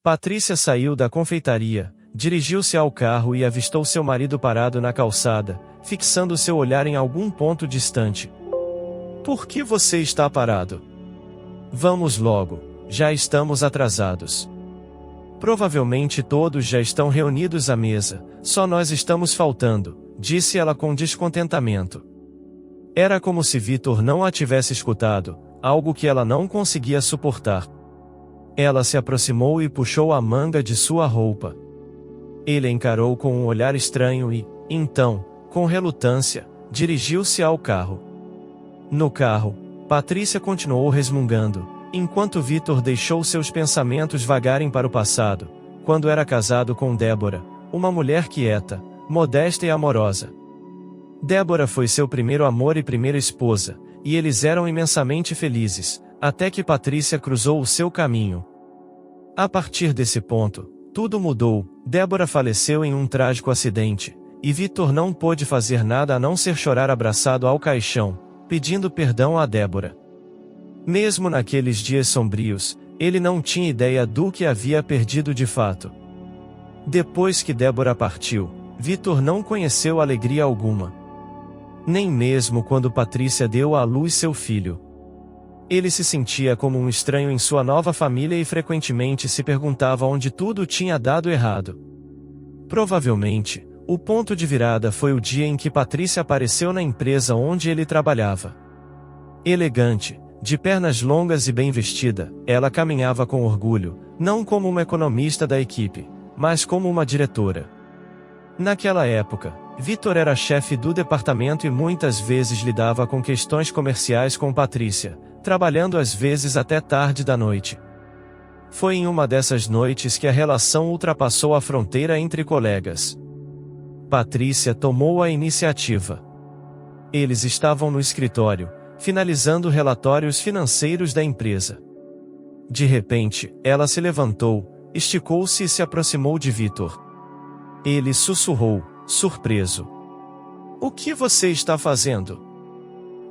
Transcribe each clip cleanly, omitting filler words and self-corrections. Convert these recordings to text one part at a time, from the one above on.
Patrícia saiu da confeitaria, dirigiu-se ao carro e avistou seu marido parado na calçada, fixando seu olhar em algum ponto distante. Por que você está parado? Vamos logo, já estamos atrasados. Provavelmente todos já estão reunidos à mesa, só nós estamos faltando, disse ela com descontentamento. Era como se Vitor não a tivesse escutado, algo que ela não conseguia suportar. Ela se aproximou e puxou a manga de sua roupa. Ele encarou com um olhar estranho e, então, com relutância, dirigiu-se ao carro. No carro, Patrícia continuou resmungando, enquanto Vitor deixou seus pensamentos vagarem para o passado, quando era casado com Débora, uma mulher quieta, modesta e amorosa. Débora foi seu primeiro amor e primeira esposa, e eles eram imensamente felizes, até que Patrícia cruzou o seu caminho. A partir desse ponto, tudo mudou. Débora faleceu em um trágico acidente, e Vitor não pôde fazer nada a não ser chorar abraçado ao caixão, pedindo perdão a Débora. Mesmo naqueles dias sombrios, ele não tinha ideia do que havia perdido de fato. Depois que Débora partiu, Vitor não conheceu alegria alguma. Nem mesmo quando Patrícia deu à luz seu filho. Ele se sentia como um estranho em sua nova família e frequentemente se perguntava onde tudo tinha dado errado. Provavelmente, o ponto de virada foi o dia em que Patrícia apareceu na empresa onde ele trabalhava. Elegante, de pernas longas e bem vestida, ela caminhava com orgulho, não como uma economista da equipe, mas como uma diretora. Naquela época, Vitor era chefe do departamento e muitas vezes lidava com questões comerciais com Patrícia, trabalhando às vezes até tarde da noite. Foi em uma dessas noites que a relação ultrapassou a fronteira entre colegas. Patrícia tomou a iniciativa. Eles estavam no escritório, finalizando relatórios financeiros da empresa. De repente, ela se levantou, esticou-se e se aproximou de Vitor. Ele sussurrou, surpreso. O que você está fazendo?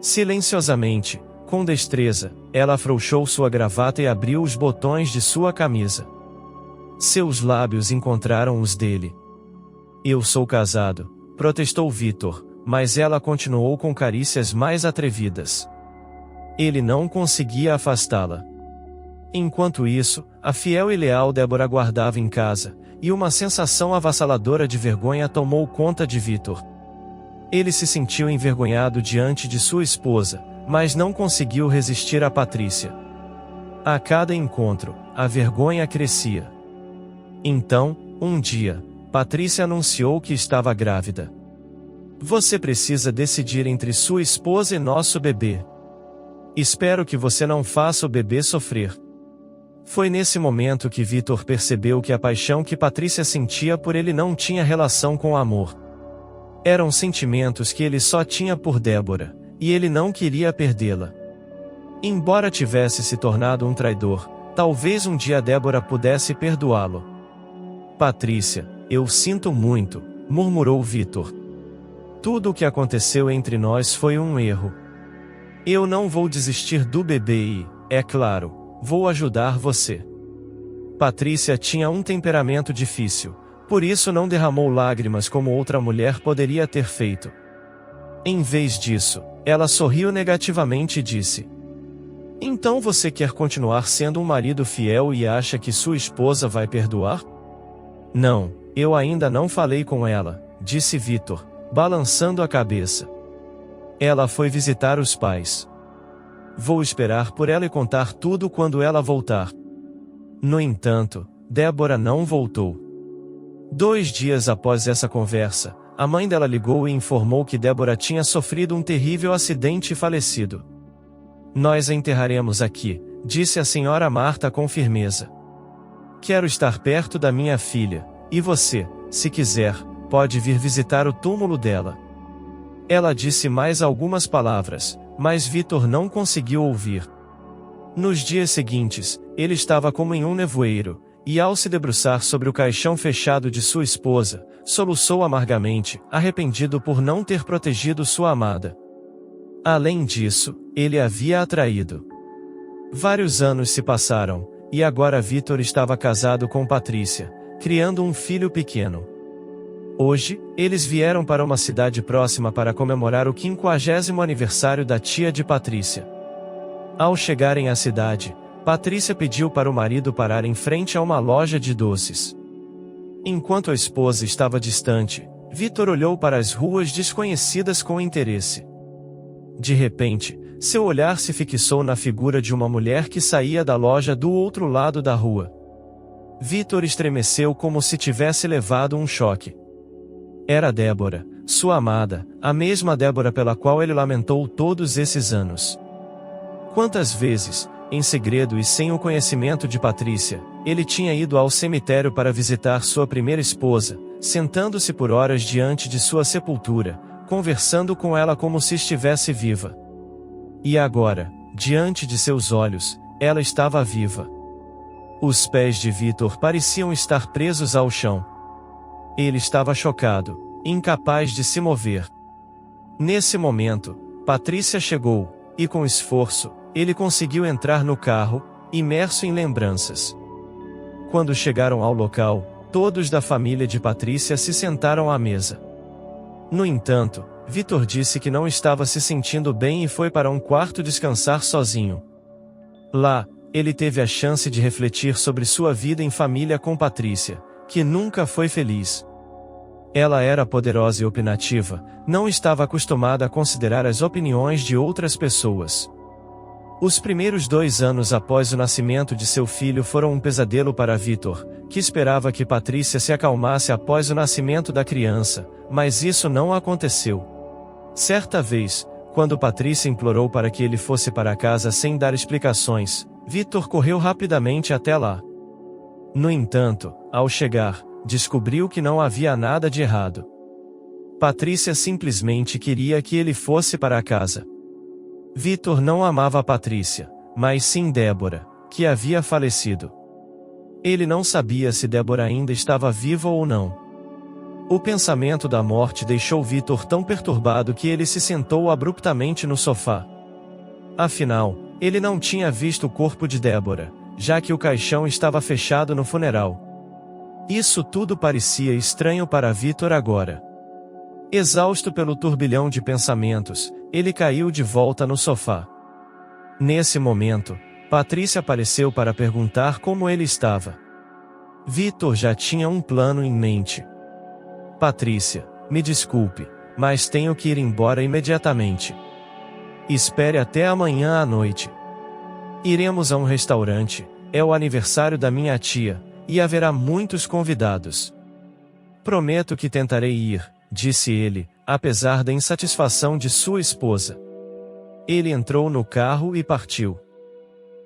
Silenciosamente, com destreza, ela afrouxou sua gravata e abriu os botões de sua camisa. Seus lábios encontraram os dele. Eu sou casado, protestou Vitor, mas ela continuou com carícias mais atrevidas. Ele não conseguia afastá-la. Enquanto isso, a fiel e leal Débora aguardava em casa, e uma sensação avassaladora de vergonha tomou conta de Vitor. Ele se sentiu envergonhado diante de sua esposa, mas não conseguiu resistir a Patrícia. A cada encontro, a vergonha crescia. Então, um dia, Patrícia anunciou que estava grávida. Você precisa decidir entre sua esposa e nosso bebê. Espero que você não faça o bebê sofrer. Foi nesse momento que Vitor percebeu que a paixão que Patrícia sentia por ele não tinha relação com amor. Eram sentimentos que ele só tinha por Débora, e ele não queria perdê-la. Embora tivesse se tornado um traidor, talvez um dia Débora pudesse perdoá-lo. Patrícia, eu sinto muito, murmurou Vitor. Tudo o que aconteceu entre nós foi um erro. Eu não vou desistir do bebê e, é claro, vou ajudar você. Patrícia tinha um temperamento difícil, por isso não derramou lágrimas como outra mulher poderia ter feito. Em vez disso, ela sorriu negativamente e disse: Então você quer continuar sendo um marido fiel e acha que sua esposa vai perdoar? Não, eu ainda não falei com ela, disse Vitor, balançando a cabeça. Ela foi visitar os pais. Vou esperar por ela e contar tudo quando ela voltar. No entanto, Débora não voltou. 2 dias após essa conversa, a mãe dela ligou e informou que Débora tinha sofrido um terrível acidente e falecido. Nós a enterraremos aqui, disse a senhora Marta com firmeza. Quero estar perto da minha filha, e você, se quiser, pode vir visitar o túmulo dela. Ela disse mais algumas palavras, mas Vitor não conseguiu ouvir. Nos dias seguintes, ele estava como em um nevoeiro, e ao se debruçar sobre o caixão fechado de sua esposa, soluçou amargamente, arrependido por não ter protegido sua amada. Além disso, ele havia a traído. Vários anos se passaram, e agora Vitor estava casado com Patrícia, criando um filho pequeno. Hoje, eles vieram para uma cidade próxima para comemorar o 50º aniversário da tia de Patrícia. Ao chegarem à cidade, Patrícia pediu para o marido parar em frente a uma loja de doces. Enquanto a esposa estava distante, Vitor olhou para as ruas desconhecidas com interesse. De repente, seu olhar se fixou na figura de uma mulher que saía da loja do outro lado da rua. Vitor estremeceu como se tivesse levado um choque. Era Débora, sua amada, a mesma Débora pela qual ele lamentou todos esses anos. Quantas vezes, em segredo e sem o conhecimento de Patrícia, ele tinha ido ao cemitério para visitar sua primeira esposa, sentando-se por horas diante de sua sepultura, conversando com ela como se estivesse viva. E agora, diante de seus olhos, ela estava viva. Os pés de Vitor pareciam estar presos ao chão. Ele estava chocado, incapaz de se mover. Nesse momento, Patrícia chegou, e com esforço, ele conseguiu entrar no carro, imerso em lembranças. Quando chegaram ao local, todos da família de Patrícia se sentaram à mesa. No entanto, Vitor disse que não estava se sentindo bem e foi para um quarto descansar sozinho. Lá, ele teve a chance de refletir sobre sua vida em família com Patrícia, que nunca foi feliz. Ela era poderosa e opinativa, não estava acostumada a considerar as opiniões de outras pessoas. Os primeiros 2 anos após o nascimento de seu filho foram um pesadelo para Vitor, que esperava que Patrícia se acalmasse após o nascimento da criança, mas isso não aconteceu. Certa vez, quando Patrícia implorou para que ele fosse para casa sem dar explicações, Vitor correu rapidamente até lá. No entanto, ao chegar, descobriu que não havia nada de errado. Patrícia simplesmente queria que ele fosse para casa. Vitor não amava Patrícia, mas sim Débora, que havia falecido. Ele não sabia se Débora ainda estava viva ou não. O pensamento da morte deixou Vitor tão perturbado que ele se sentou abruptamente no sofá. Afinal, ele não tinha visto o corpo de Débora, já que o caixão estava fechado no funeral. Isso tudo parecia estranho para Vitor agora. Exausto pelo turbilhão de pensamentos, ele caiu de volta no sofá. Nesse momento, Patrícia apareceu para perguntar como ele estava. Vitor já tinha um plano em mente. Patrícia, me desculpe, mas tenho que ir embora imediatamente. Espere até amanhã à noite. Iremos a um restaurante, é o aniversário da minha tia, e haverá muitos convidados. Prometo que tentarei ir, disse ele, apesar da insatisfação de sua esposa. Ele entrou no carro e partiu.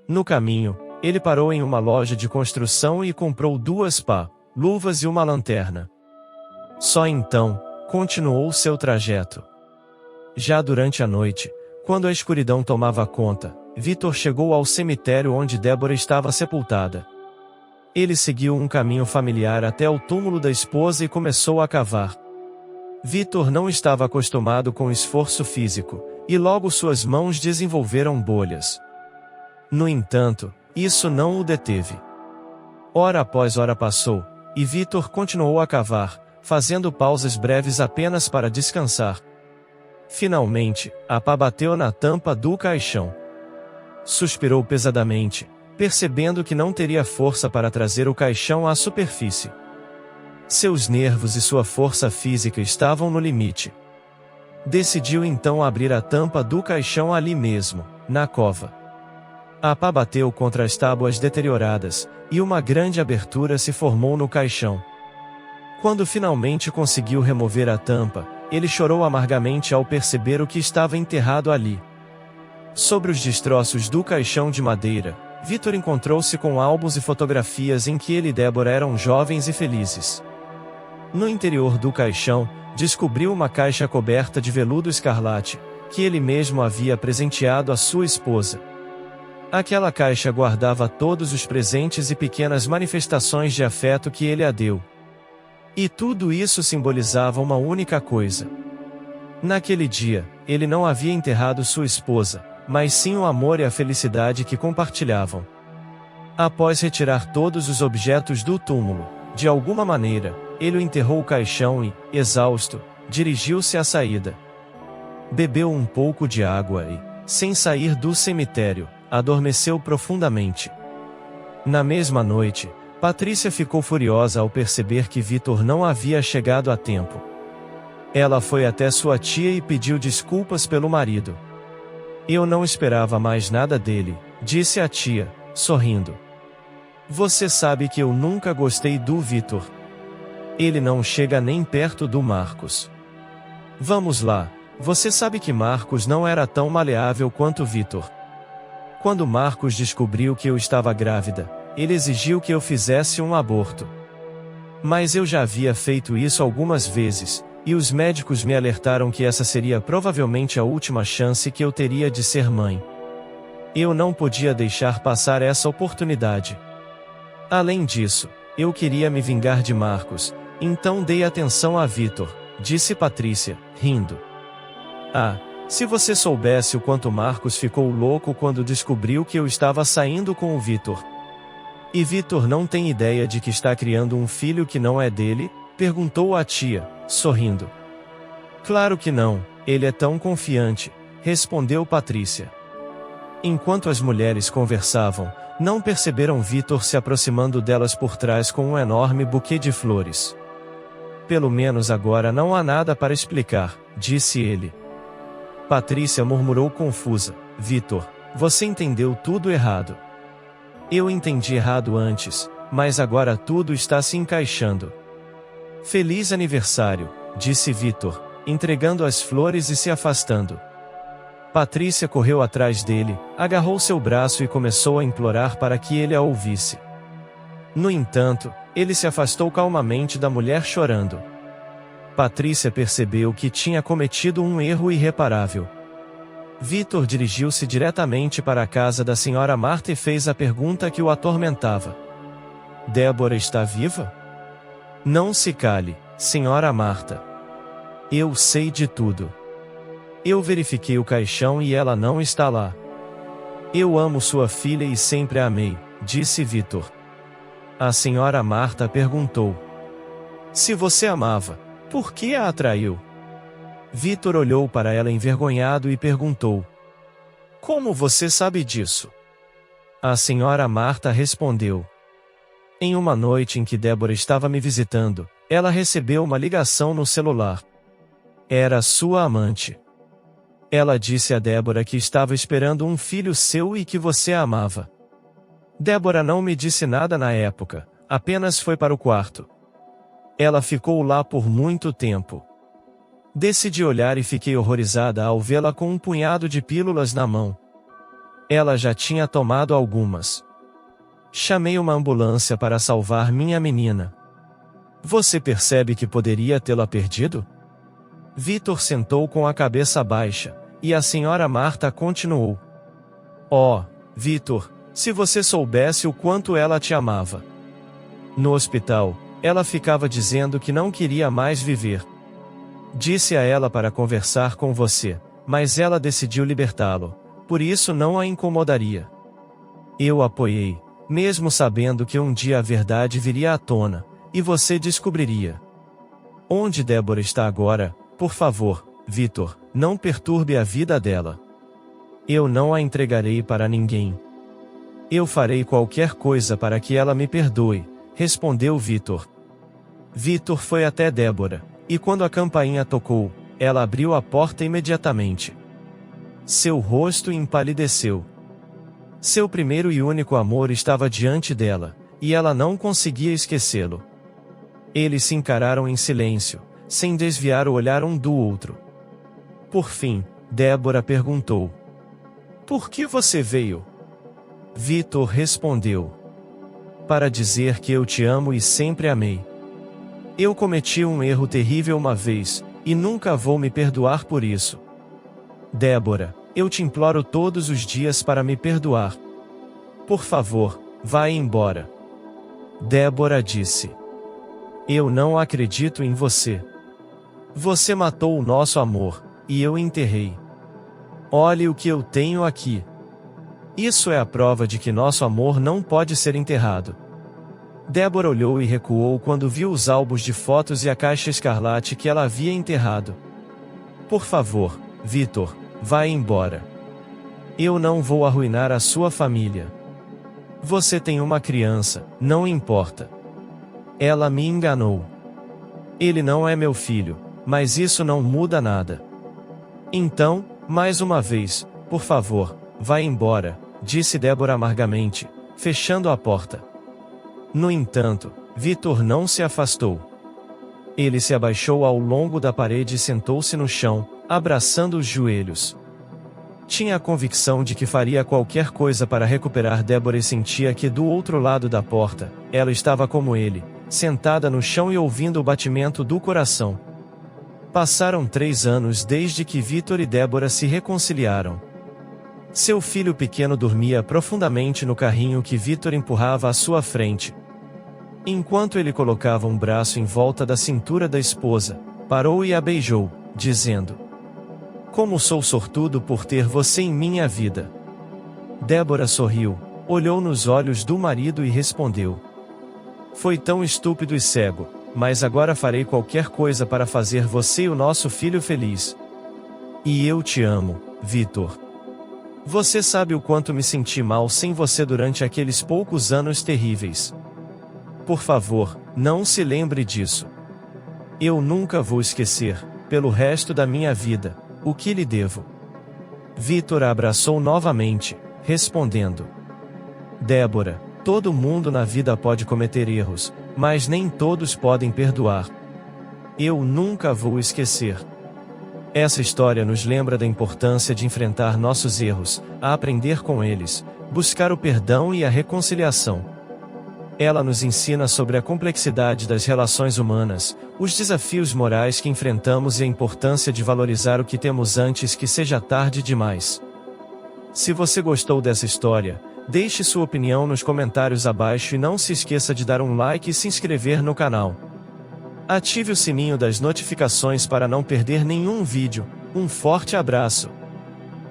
No caminho, ele parou em uma loja de construção e comprou 2 pá, luvas e uma lanterna. Só então, continuou seu trajeto. Já durante a noite, quando a escuridão tomava conta, Vitor chegou ao cemitério onde Débora estava sepultada. Ele seguiu um caminho familiar até o túmulo da esposa e começou a cavar. Vitor não estava acostumado com esforço físico, e logo suas mãos desenvolveram bolhas. No entanto, isso não o deteve. Hora após hora passou, e Vitor continuou a cavar, fazendo pausas breves apenas para descansar. Finalmente, a pá bateu na tampa do caixão. Suspirou pesadamente, percebendo que não teria força para trazer o caixão à superfície. Seus nervos e sua força física estavam no limite. Decidiu então abrir a tampa do caixão ali mesmo, na cova. A pá bateu contra as tábuas deterioradas, e uma grande abertura se formou no caixão. Quando finalmente conseguiu remover a tampa, ele chorou amargamente ao perceber o que estava enterrado ali. Sobre os destroços do caixão de madeira, Vitor encontrou-se com álbuns e fotografias em que ele e Débora eram jovens e felizes. No interior do caixão, descobriu uma caixa coberta de veludo escarlate, que ele mesmo havia presenteado à sua esposa. Aquela caixa guardava todos os presentes e pequenas manifestações de afeto que ele a deu. E tudo isso simbolizava uma única coisa. Naquele dia, ele não havia enterrado sua esposa, mas sim o amor e a felicidade que compartilhavam. Após retirar todos os objetos do túmulo, de alguma maneira, ele enterrou o caixão e, exausto, dirigiu-se à saída. Bebeu um pouco de água e, sem sair do cemitério, adormeceu profundamente. Na mesma noite, Patrícia ficou furiosa ao perceber que Vitor não havia chegado a tempo. Ela foi até sua tia e pediu desculpas pelo marido. Eu não esperava mais nada dele, disse a tia, sorrindo. Você sabe que eu nunca gostei do Vitor. Ele não chega nem perto do Marcos. Vamos lá, você sabe que Marcos não era tão maleável quanto Vitor. Quando Marcos descobriu que eu estava grávida, ele exigiu que eu fizesse um aborto. Mas eu já havia feito isso algumas vezes, e os médicos me alertaram que essa seria provavelmente a última chance que eu teria de ser mãe. Eu não podia deixar passar essa oportunidade. Além disso, eu queria me vingar de Marcos, então dei atenção a Vitor, disse Patrícia, rindo. Ah, se você soubesse o quanto Marcos ficou louco quando descobriu que eu estava saindo com o Vitor. E Vitor não tem ideia de que está criando um filho que não é dele? Perguntou a tia, sorrindo. Claro que não, ele é tão confiante, respondeu Patrícia. Enquanto as mulheres conversavam, não perceberam Vitor se aproximando delas por trás com um enorme buquê de flores. Pelo menos agora não há nada para explicar, disse ele. Patrícia murmurou confusa. Vitor, você entendeu tudo errado. Eu entendi errado antes, mas agora tudo está se encaixando. Feliz aniversário, disse Vitor, entregando as flores e se afastando. Patrícia correu atrás dele, agarrou seu braço e começou a implorar para que ele a ouvisse. No entanto, ele se afastou calmamente da mulher chorando. Patrícia percebeu que tinha cometido um erro irreparável. Vitor dirigiu-se diretamente para a casa da senhora Marta e fez a pergunta que o atormentava. Débora está viva? Não se cale, senhora Marta. Eu sei de tudo. Eu verifiquei o caixão e ela não está lá. Eu amo sua filha e sempre a amei, disse Vitor. A senhora Marta perguntou. Se você amava, por que a atraiu? Vitor olhou para ela envergonhado e perguntou. Como você sabe disso? A senhora Marta respondeu. Em uma noite em que Débora estava me visitando, ela recebeu uma ligação no celular. Era sua amante. Ela disse a Débora que estava esperando um filho seu e que você a amava. Débora não me disse nada na época, apenas foi para o quarto. Ela ficou lá por muito tempo. Decidi olhar e fiquei horrorizada ao vê-la com um punhado de pílulas na mão. Ela já tinha tomado algumas. Chamei uma ambulância para salvar minha menina. Você percebe que poderia tê-la perdido? Vitor sentou com a cabeça baixa, e a senhora Marta continuou. Oh, Vitor, se você soubesse o quanto ela te amava. No hospital, ela ficava dizendo que não queria mais viver. Disse a ela para conversar com você, mas ela decidiu libertá-lo, por isso não a incomodaria. Eu apoiei, mesmo sabendo que um dia a verdade viria à tona, e você descobriria. Onde Débora está agora, por favor, Vitor, não perturbe a vida dela. Eu não a entregarei para ninguém. Eu farei qualquer coisa para que ela me perdoe, respondeu Vitor. Vitor foi até Débora, e quando a campainha tocou, ela abriu a porta imediatamente. Seu rosto empalideceu. Seu primeiro e único amor estava diante dela, e ela não conseguia esquecê-lo. Eles se encararam em silêncio, sem desviar o olhar um do outro. Por fim, Débora perguntou. Por que você veio? Vitor respondeu. Para dizer que eu te amo e sempre amei. Eu cometi um erro terrível uma vez, e nunca vou me perdoar por isso. Débora, eu te imploro todos os dias para me perdoar. Por favor, vá embora. Débora disse. Eu não acredito em você. Você matou o nosso amor, e eu enterrei. Olhe o que eu tenho aqui. Isso é a prova de que nosso amor não pode ser enterrado. Débora olhou e recuou quando viu os álbuns de fotos e a caixa escarlate que ela havia enterrado. Por favor, Vitor, vá embora. Eu não vou arruinar a sua família. Você tem uma criança, não importa. Ela me enganou. Ele não é meu filho, mas isso não muda nada. Então, mais uma vez, por favor, vá embora, disse Débora amargamente, fechando a porta. No entanto, Vitor não se afastou. Ele se abaixou ao longo da parede e sentou-se no chão, abraçando os joelhos. Tinha a convicção de que faria qualquer coisa para recuperar Débora e sentia que do outro lado da porta, ela estava como ele, sentada no chão e ouvindo o batimento do coração. Passaram 3 anos desde que Vitor e Débora se reconciliaram. Seu filho pequeno dormia profundamente no carrinho que Vitor empurrava à sua frente. Enquanto ele colocava um braço em volta da cintura da esposa, parou e a beijou, dizendo: "Como sou sortudo por ter você em minha vida." Débora sorriu, olhou nos olhos do marido e respondeu: "Foi tão estúpido e cego, mas agora farei qualquer coisa para fazer você e o nosso filho feliz. E eu te amo, Vitor. Você sabe o quanto me senti mal sem você durante aqueles poucos anos terríveis. Por favor, não se lembre disso. Eu nunca vou esquecer, pelo resto da minha vida, o que lhe devo." Vitor a abraçou novamente, respondendo: "Débora, todo mundo na vida pode cometer erros, mas nem todos podem perdoar. Eu nunca vou esquecer." Essa história nos lembra da importância de enfrentar nossos erros, a aprender com eles, buscar o perdão e a reconciliação. Ela nos ensina sobre a complexidade das relações humanas, os desafios morais que enfrentamos e a importância de valorizar o que temos antes que seja tarde demais. Se você gostou dessa história, deixe sua opinião nos comentários abaixo e não se esqueça de dar um like e se inscrever no canal. Ative o sininho das notificações para não perder nenhum vídeo. Um forte abraço!